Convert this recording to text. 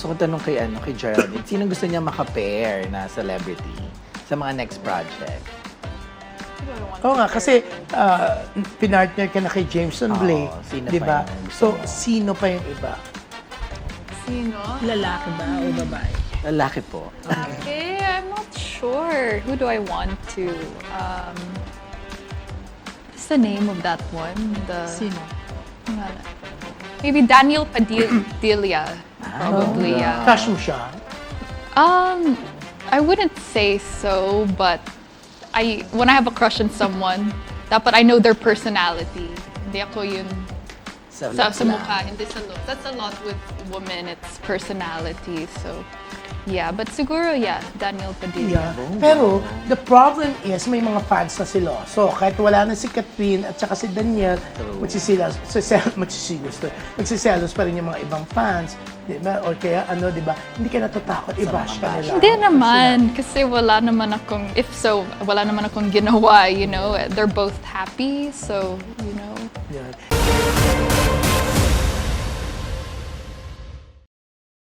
gusto ko tanong kay Geraldine. Sino gusto niya maka-pair na celebrity sa mga next project? Oo nga, kasi pinartner ka na kay Jameson Blake, sino di ba? pa yung gusto So, mo? sino pa yung iba? Sino? Lalaki ba o babae? Lalaki po. Okay, I'm not sure. Who do I want to? What's the name of that one? Sino? Maybe Daniel Padilla. Probably, yeah. Crush mo siya? I wouldn't say so, but when I have a crush on someone, dapat I know their personality. Hindi ako yun sa mukha, hindi sa looks. That's a lot with women, it's personality. So, yeah. But siguro, yeah, Daniel Padilla. Yeah. Pero, the problem is, may mga fans na sila. So, kahit wala na si Catherine at saka si Daniel, magsiselos pa rin yung mga ibang fans. Diba? Or kaya, di ba, hindi ka natatakot, i-bash ka nila. Hindi naman, kasi wala naman akong ginawa, you know. They're both happy, so, you know.